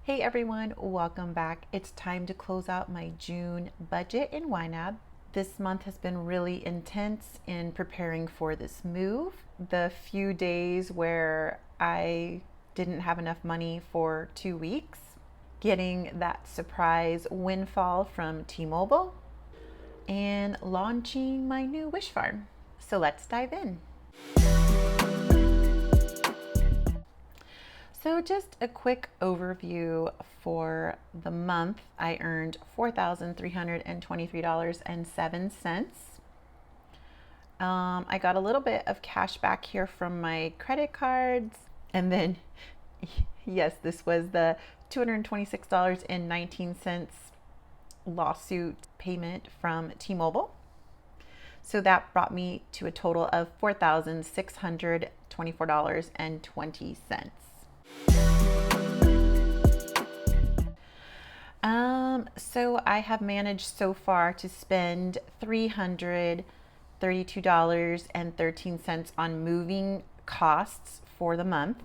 Hey everyone, welcome back. It's time to close out my June budget in YNAB. This month has been really intense in preparing for this move. The few days where I didn't have enough money for 2 weeks, getting that surprise windfall from T-Mobile, and launching my new wish farm. So let's dive in. So just a quick overview for the month. I earned $4,323.07. I got a little bit of cash back here from my credit cards. And then, yes, this was the $226.19 lawsuit payment from T-Mobile. So that brought me to a total of $4,624.20. So I have managed so far to spend $332.13 on moving costs for the month.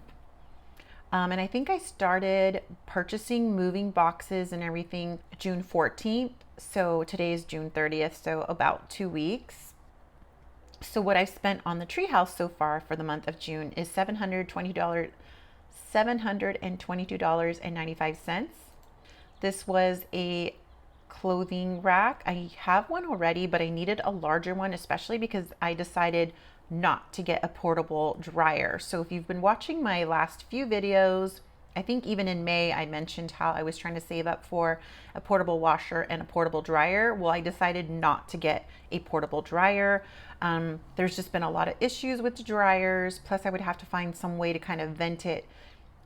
And I think I started purchasing moving boxes and everything June 14th. So today is June 30th, so about 2 weeks. So what I've spent on the treehouse so far for the month of June is $722.95. This was a clothing rack. I have one already, but I needed a larger one, especially because I decided not to get a portable dryer. So if you've been watching my last few videos, I think even in May, I mentioned how I was trying to save up for a portable washer and a portable dryer. Well, I decided not to get a portable dryer. There's just been a lot of issues with the dryers. Plus, I would have to find some way to kind of vent it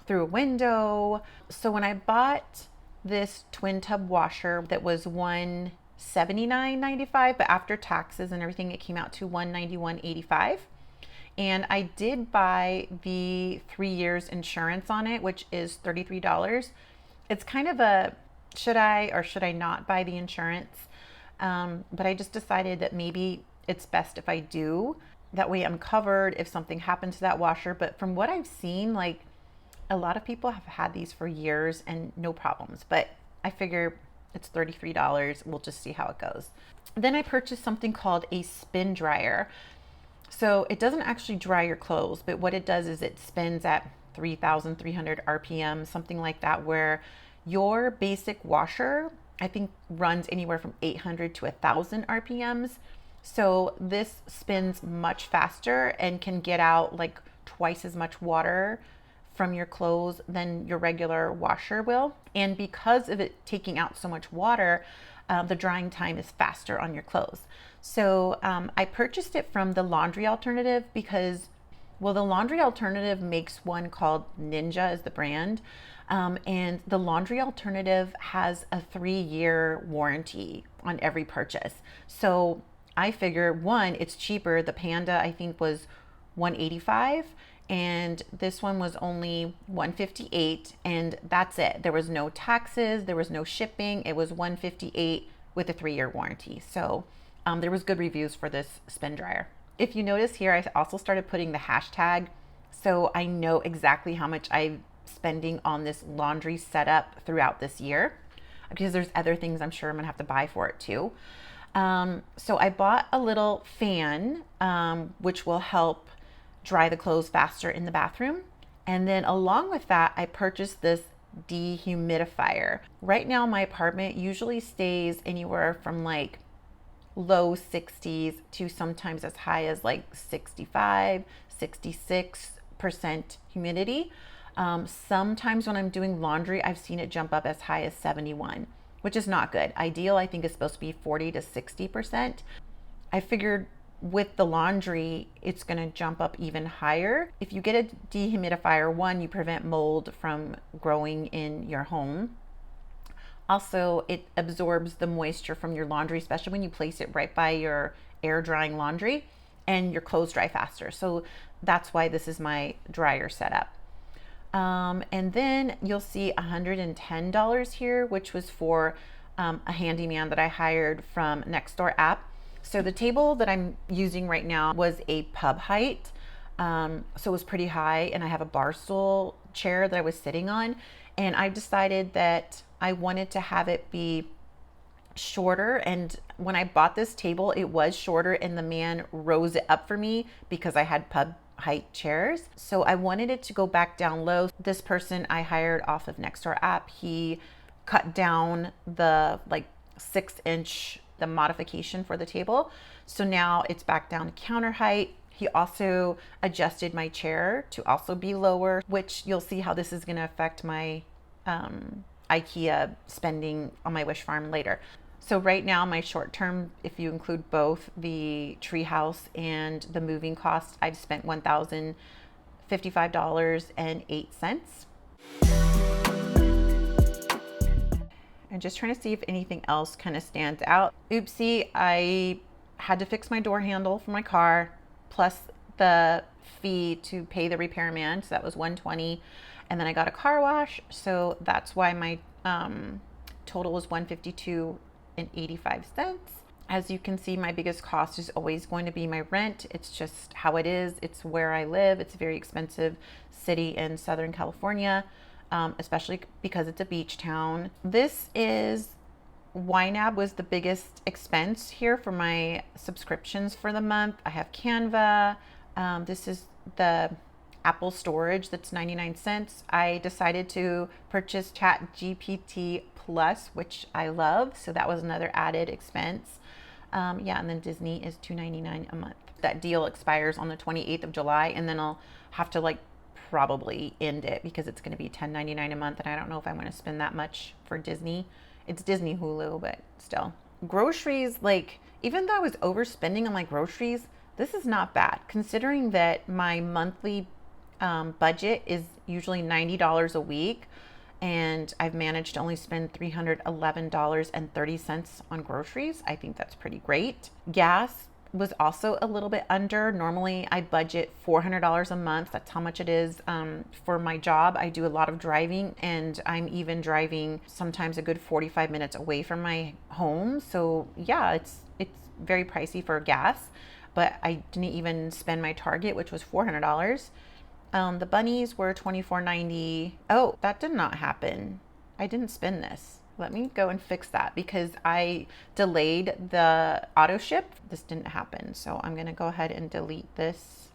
through a window. So when I bought this twin tub washer that was $179.95, but after taxes and everything, it came out to $191.85. And I did buy the 3 years insurance on it, which is $33. It's kind of a should I or should I not buy the insurance? But I just decided that maybe it's best if I do. That way I'm covered if something happens to that washer. But from what I've seen, like a lot of people have had these for years and no problems. But I figure it's $33. We'll just see how it goes. Then I purchased something called a spin dryer. So it doesn't actually dry your clothes, but what it does is it spins at 3,300 RPM, something like that, where your basic washer, I think, runs anywhere from 800 to 1,000 RPMs. So this spins much faster and can get out like twice as much water from your clothes than your regular washer will. And because of it taking out so much water, the drying time is faster on your clothes. So I purchased it from the Laundry Alternative because, well, the Laundry Alternative makes one called Ninja is the brand. And the Laundry Alternative has a 3-year warranty on every purchase. So I figure, one, it's cheaper. The Panda, I think, was $185, and this one was only $158, and that's it. There was no taxes, there was no shipping. It was $158 with a 3-year warranty. So there was good reviews for this spin dryer. If you notice here, I also started putting the hashtag, so I know exactly how much I'm spending on this laundry setup throughout this year, because there's other things I'm sure I'm gonna have to buy for it too. So I bought a little fan, which will help dry the clothes faster in the bathroom. And then along with that, I purchased this dehumidifier. Right now, my apartment usually stays anywhere from like low 60s to sometimes as high as like 65, 66% humidity. Sometimes when I'm doing laundry, I've seen it jump up as high as 71, which is not good. Ideal, I think, is supposed to be 40 to 60%. I figured with the laundry, it's gonna jump up even higher. If you get a dehumidifier, one, you prevent mold from growing in your home. Also, it absorbs the moisture from your laundry, especially when you place it right by your air drying laundry, and your clothes dry faster. So that's why this is my dryer setup. And then you'll see $110 here, which was for a handyman that I hired from Nextdoor app. So the table that I'm using right now was a pub height. So it was pretty high, and I have a bar stool chair that I was sitting on. And I decided that I wanted to have it be shorter. And when I bought this table, it was shorter, and the man rose it up for me because I had pub height chairs. So I wanted it to go back down low. This person I hired off of Nextdoor app, he cut down the like 6-inch, the modification for the table. So now it's back down to counter height. He also adjusted my chair to also be lower, which you'll see how this is going to affect my IKEA spending on my wish farm later. So right now, my short term, if you include both the treehouse and the moving cost, I've spent $1,055.08. I'm just trying to see if anything else kind of stands out. Oopsie, I had to fix my door handle for my car, plus the fee to pay the repairman. So that was $120. And then I got a car wash. So that's why my total was $152.85. As you can see, my biggest cost is always going to be my rent. It's just how it is. It's where I live. It's a very expensive city in Southern California, especially because it's a beach town. This is YNAB was the biggest expense here for my subscriptions for the month. I have Canva. This is the Apple storage that's 99 cents. I decided to purchase ChatGPT Plus, which I love. So that was another added expense. Yeah, and then Disney is $2.99 a month. That deal expires on the 28th of July, and then I'll have to like probably end it because it's going to be $10.99 a month, and I don't know if I'm going to spend that much for Disney. It's Disney Hulu, but still. Groceries, like, even though I was overspending on my groceries, this is not bad considering that my monthly budget is usually $90 a week, and I've managed to only spend $311.30 on groceries. I think that's pretty great. Gas was also a little bit under. Normally I budget $400 a month. That's how much it is. For my job, I do a lot of driving, and I'm even driving sometimes a good 45 minutes away from my home. So yeah, it's very pricey for gas, but I didn't even spend my target, which was $400. The bunnies were $24.90. Oh, that did not happen. I didn't spend this. Let me go and fix that because I delayed the auto ship. This didn't happen. So I'm going to go ahead and delete this.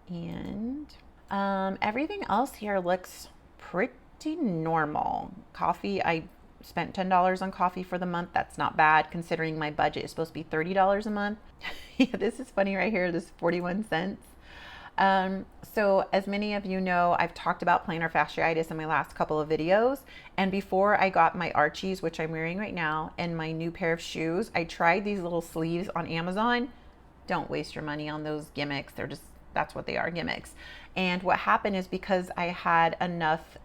And everything else here looks pretty normal. Coffee, I spent $10 on coffee for the month. That's not bad considering my budget is supposed to be $30 a month. Yeah, this is funny right here. This is 41 cents. So as many of you know, I've talked about plantar fasciitis in my last couple of videos. And before I got my Archies, which I'm wearing right now, and my new pair of shoes, I tried these little sleeves on Amazon. Don't waste your money on those gimmicks. They're just, that's what they are, gimmicks. And what happened is because I had enough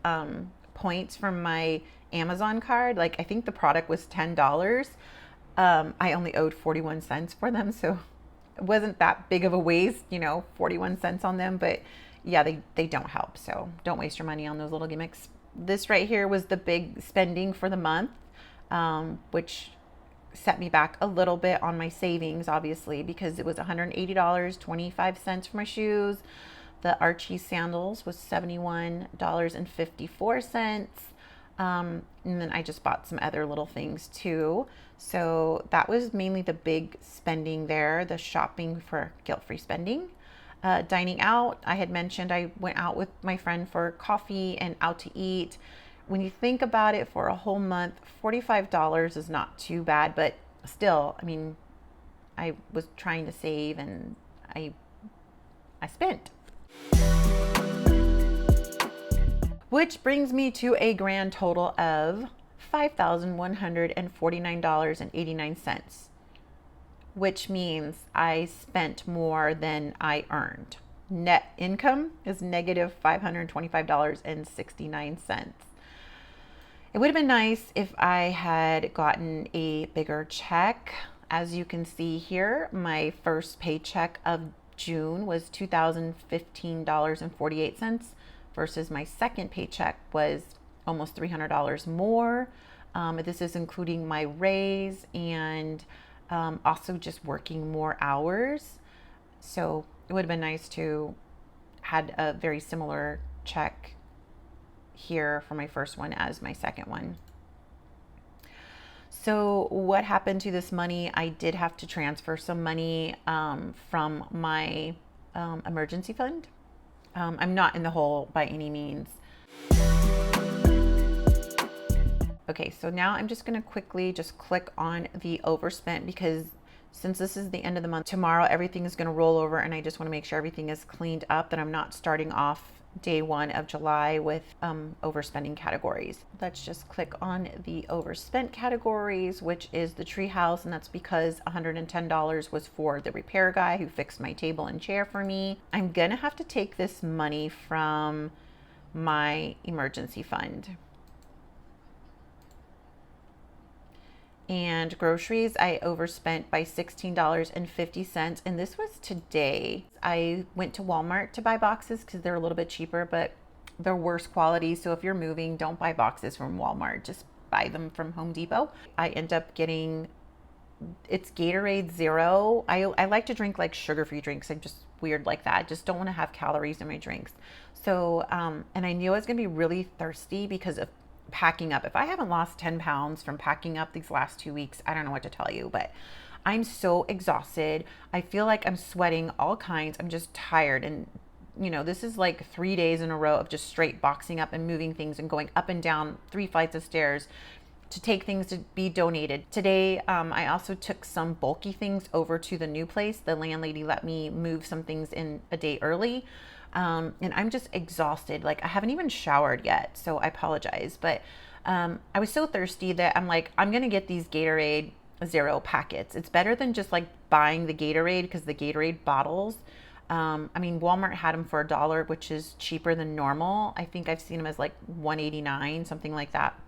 points from my Amazon card, like I think the product was $10. I only owed 41 cents for them. So it wasn't that big of a waste, 41 cents on them, but yeah, they don't help. So don't waste your money on those little gimmicks. This right here was the big spending for the month, which set me back a little bit on my savings, obviously, because it was $180.25 for my shoes. The Archie sandals was $71.54. And then I just bought some other little things too. So that was mainly the big spending there, the shopping for guilt-free spending. Dining out, I had mentioned I went out with my friend for coffee and out to eat. When you think about it, for a whole month, $45 is not too bad, but still, I mean, I was trying to save and I spent. Which brings me to a grand total of $5,149.89, which means I spent more than I earned. Net income is negative $525.69. It would have been nice if I had gotten a bigger check. As you can see here, my first paycheck of June was $2,015.48 versus my second paycheck was almost $300 more. This is including my raise and also just working more hours. So it would have been nice to had a very similar check here for my first one as my second one. So what happened to this money? I did have to transfer some money from my emergency fund. I'm not in the hole by any means. Okay, so now I'm just gonna quickly just click on the overspent, because since this is the end of the month, tomorrow everything is gonna roll over, and I just wanna make sure everything is cleaned up, that I'm not starting off day 1 of July with overspending categories. Let's just click on the overspent categories, which is the treehouse, and that's because $110 was for the repair guy who fixed my table and chair for me. I'm gonna have to take this money from my emergency fund. And groceries, I overspent by $16.50, and this was today. I went to Walmart to buy boxes because they're a little bit cheaper, but they're worse quality. So if you're moving, don't buy boxes from Walmart, just buy them from Home Depot. I end up getting, it's Gatorade Zero. I like to drink like sugar-free drinks. I'm just weird like that. I just don't want to have calories in my drinks. So, and I knew I was gonna be really thirsty because of packing up. If I haven't lost 10 pounds from packing up these last 2 weeks, I don't know what to tell you, but I'm so exhausted. I feel like I'm sweating all kinds. I'm just tired. And you know, this is like 3 days in a row of just straight boxing up and moving things and going up and down 3 flights of stairs to take things to be donated. Today, I also took some bulky things over to the new place. The landlady let me move some things in a day early. And I'm just exhausted. Like, I haven't even showered yet, so I apologize. But I was so thirsty that I'm like, I'm gonna get these Gatorade Zero packets. It's better than just like buying the Gatorade, because the Gatorade bottles, I mean, Walmart had them for $1, which is cheaper than normal. I think I've seen them as like $1.89, something like that.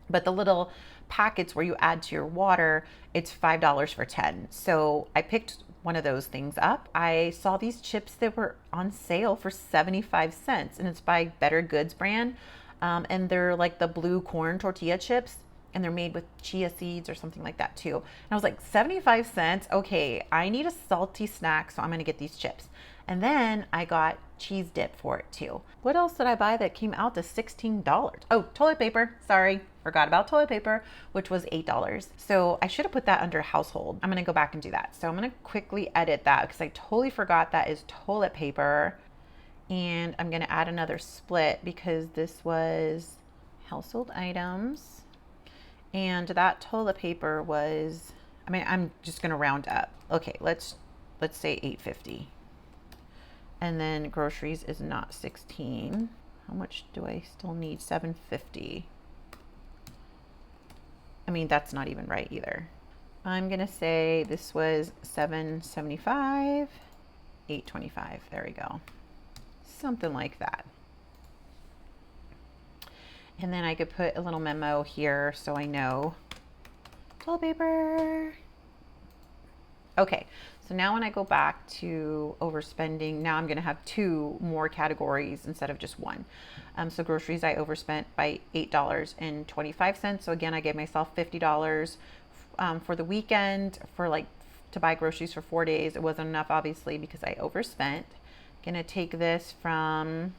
But the little packets where you add to your water, it's $5 for 10. So I picked one of those things up. I saw these chips that were on sale for 75 cents, and it's by Better Goods brand. And they're like the blue corn tortilla chips, and they're made with chia seeds or something like that too. And I was like, 75 cents? Okay, I need a salty snack, so I'm gonna get these chips. And then I got cheese dip for it too. What else did I buy that came out to $16? Oh, toilet paper. Sorry, forgot about toilet paper, which was $8. So I should have put that under household. I'm gonna go back and do that. So I'm gonna quickly edit that because I totally forgot that is toilet paper. And I'm gonna add another split because this was household items. And that toilet paper was, I mean, I'm just gonna round up. Okay, let's say $8.50. And then groceries is not 16. How much do I still need? $7.50. I mean, that's not even right either. I'm gonna say this was $7.75, $8.25. There we go. Something like that. And then I could put a little memo here so I know. Toilet paper. Okay, so now when I go back to overspending, now I'm gonna have 2 more categories instead of just 1. So groceries, I overspent by $8.25. So again, I gave myself $50 for the weekend for like to buy groceries for 4 days. It wasn't enough, obviously, because I overspent. Gonna take this from,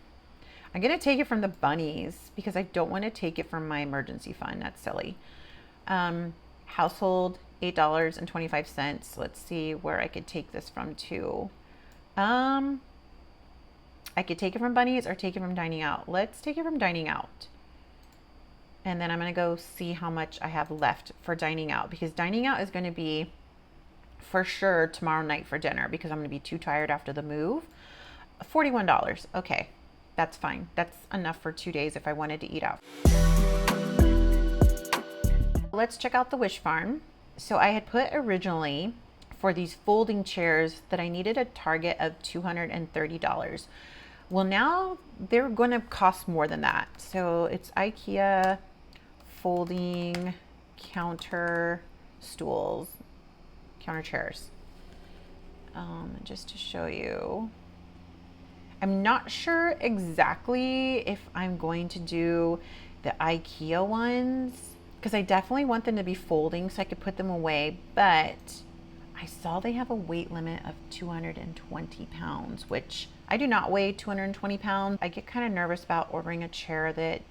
I'm gonna take it from the bunnies because I don't want to take it from my emergency fund. That's silly. Household, $8.25. Let's see where I could take this from too. I could take it from bunnies or take it from dining out. Let's take it from dining out. And then I'm gonna go see how much I have left for dining out, because dining out is gonna be for sure tomorrow night for dinner because I'm gonna be too tired after the move. $41. Okay, that's fine. That's enough for 2 days if I wanted to eat out. Let's check out the Wish Farm. So I had put originally for these folding chairs that I needed a target of $230. Well, now they're going to cost more than that. So it's IKEA folding counter stools, counter chairs. Just to show you, I'm not sure exactly if I'm going to do the IKEA ones, because I definitely want them to be folding so I could put them away, but I saw they have a weight limit of 220 pounds, which I do not weigh 220 pounds. I get kind of nervous about ordering a chair that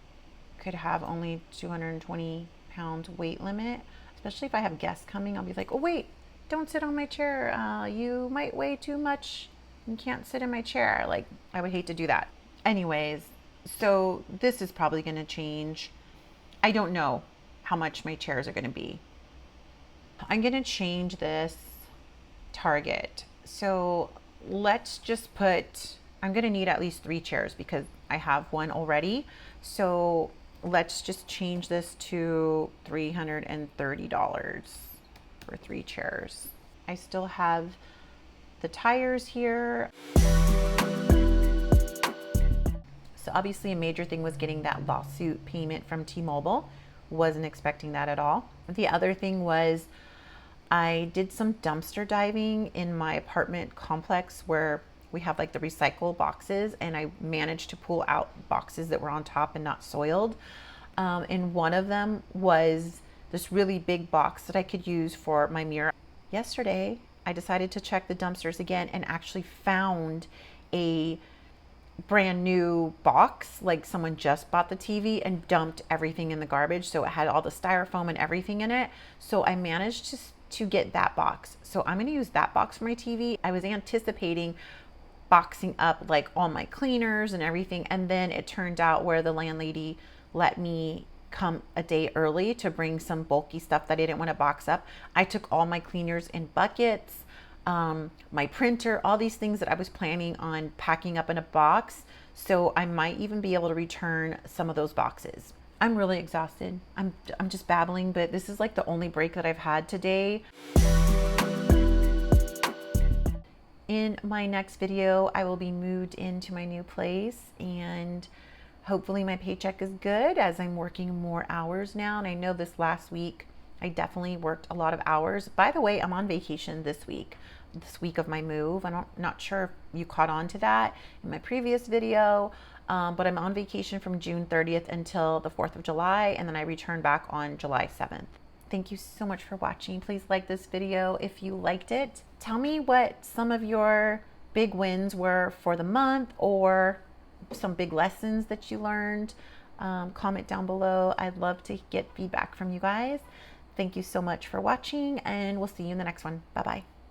could have only 220 pound weight limit, especially if I have guests coming. I'll be like, oh wait, don't sit on my chair. You might weigh too much. You can't sit in my chair. Like, I would hate to do that. Anyways, so this is probably going to change. I don't know how much my chairs are going to be. I'm going to change this target. So let's just put, I'm going to need at least 3 chairs because I have one already. So let's just change this to $330 for 3 chairs. I still have the tires here. So obviously a major thing was getting that lawsuit payment from T-Mobile. Wasn't expecting that at all. The other thing was I did some dumpster diving in my apartment complex where we have like the recycle boxes, and I managed to pull out boxes that were on top and not soiled. And one of them was this really big box that I could use for my mirror. Yesterday, I decided to check the dumpsters again and actually found a brand new box, like someone just bought the TV and dumped everything in the garbage. So it had all the styrofoam and everything in it. So I managed to get that box. So I'm going to use that box for my TV. I was anticipating boxing up like all my cleaners and everything. And then it turned out where the landlady let me come a day early to bring some bulky stuff that I didn't want to box up. I took all my cleaners in buckets, my printer, all these things that I was planning on packing up in a box. So I might even be able to return some of those boxes. I'm really exhausted. I'm just babbling, but this is like the only break that I've had today. In my next video, I will be moved into my new place, and hopefully my paycheck is good as I'm working more hours now. And I know this last week, I definitely worked a lot of hours. By the way, I'm on vacation this week of my move. I'm not sure if you caught on to that in my previous video, but I'm on vacation from June 30th until the 4th of July, and then I return back on July 7th. Thank you so much for watching. Please like this video if you liked it. Tell me what some of your big wins were for the month, or some big lessons that you learned. Comment down below. I'd love to get feedback from you guys. Thank you so much for watching, and we'll see you in the next one. Bye-bye.